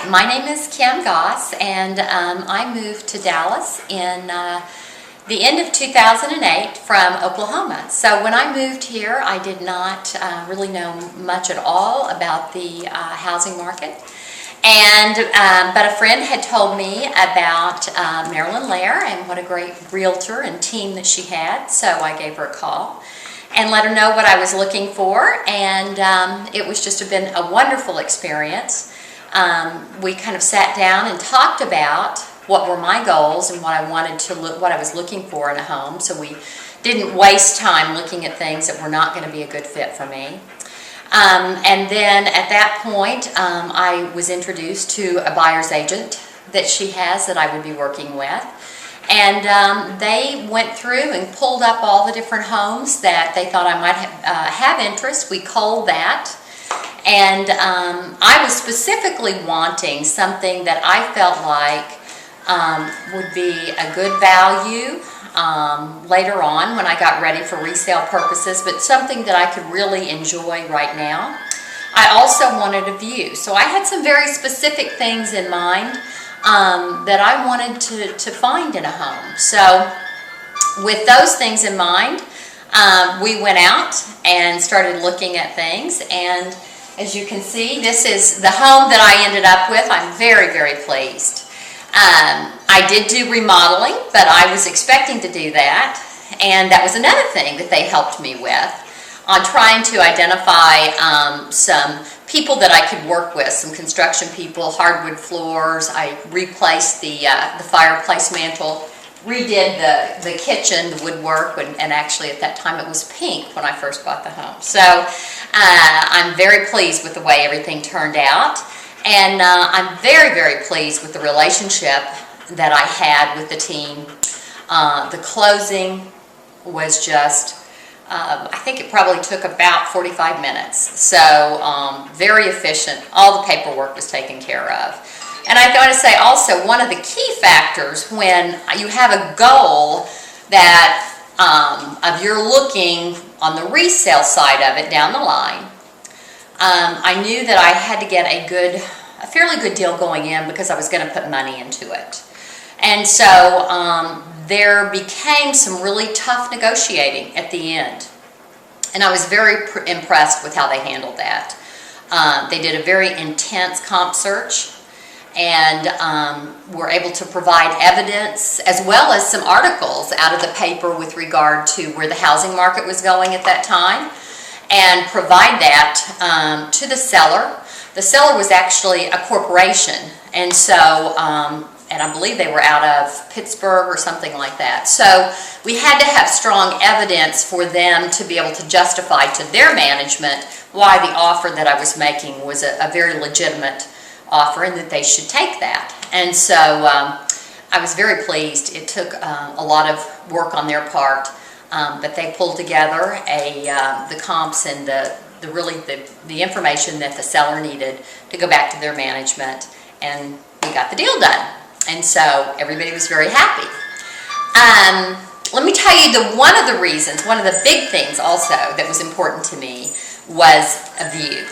Hi, my name is Kim Goss, and I moved to Dallas in the end of 2008 from Oklahoma. So when I moved here, I did not really know much at all about the housing market. And but a friend had told me about Marilyn Lair and what a great realtor and team that she had, so I gave her a call and let her know what I was looking for, and it was just been a wonderful experience. We kind of sat down and talked about what were my goals and what I wanted to look, what I was looking for in a home, so we didn't waste time looking at things that were not going to be a good fit for me. And then at that point, I was introduced to a buyer's agent that she has that I would be working with. And they went through and pulled up all the different homes that they thought I might have interest. We culled that. And I was specifically wanting something that I felt like would be a good value later on when I got ready for resale purposes, but something that I could really enjoy right now. I also wanted a view. So I had some very specific things in mind that I wanted to find in a home. So with those things in mind, we went out and started looking at things, and as you can see, this is the home that I ended up with. I'm very, very pleased. I did do remodeling, but I was expecting to do that, and that was another thing that they helped me with on trying to identify some people that I could work with, some construction people, hardwood floors. I replaced the fireplace mantle, redid the kitchen, the woodwork, and actually at that time it was pink when I first bought the home. So I'm very pleased with the way everything turned out, and I'm very, very pleased with the relationship that I had with the team. The closing was just, I think it probably took about 45 minutes. So very efficient. All the paperwork was taken care of. And I got to say also, one of the key factors when you have a goal that of you're looking on the resale side of it down the line, I knew that I had to get a fairly good deal going in because I was going to put money into it. And so there became some really tough negotiating at the end. And I was very impressed with how they handled that. They did a very intense comp search, and were able to provide evidence as well as some articles out of the paper with regard to where the housing market was going at that time, and provide that to the seller. The seller was actually a corporation, and so and I believe they were out of Pittsburgh or something like that. So we had to have strong evidence for them to be able to justify to their management why the offer that I was making was a very legitimate offer and that they should take that. And so I was very pleased. It took a lot of work on their part, but they pulled together the comps and the information that the seller needed to go back to their management, and we got the deal done. And so everybody was very happy. Let me tell you one of the big things also that was important to me was a view.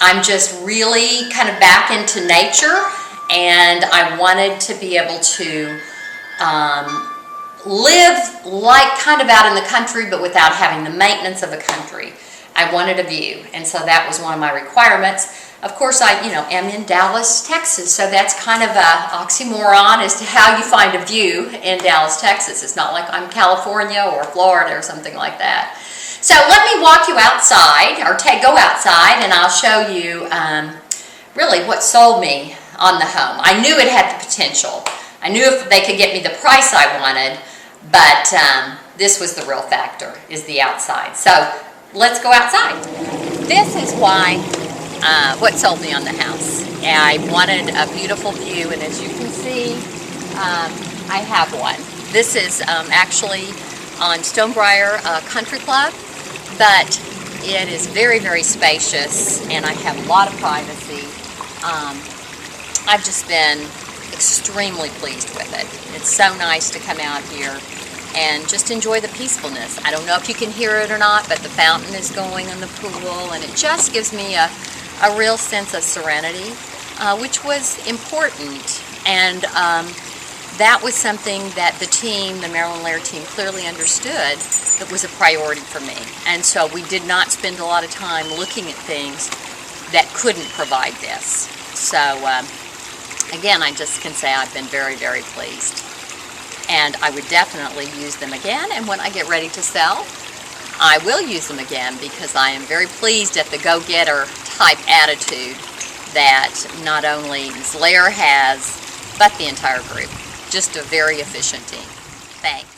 I'm just really kind of back into nature, and I wanted to be able to live like kind of out in the country, but without having the maintenance of the country. I wanted a view, and so that was one of my requirements. Of course, I am in Dallas, Texas, so that's kind of an oxymoron as to how you find a view in Dallas, Texas. It's not like I'm California or Florida or something like that. So let me walk you outside, or go outside, and I'll show you really what sold me on the home. I knew it had the potential. I knew if they could get me the price I wanted, but this was the real factor, is the outside. So let's go outside. This is what sold me on the house. And I wanted a beautiful view, and as you can see, I have one. This is actually on Stonebriar Country Club, but it is very, very spacious, and I have a lot of privacy. I've just been extremely pleased with it. It's so nice to come out here and just enjoy the peacefulness. I don't know if you can hear it or not, but the fountain is going in the pool, and it just gives me a a real sense of serenity, which was important. And that was something that the team, the Marilyn Lair team, clearly understood that was a priority for me. And so we did not spend a lot of time looking at things that couldn't provide this. So again, I just can say I've been very, very pleased. And I would definitely use them again. And when I get ready to sell, I will use them again, because I am very pleased at the go-getter type attitude that not only Ms. Lair has, but the entire group. Just a very efficient team. Thanks.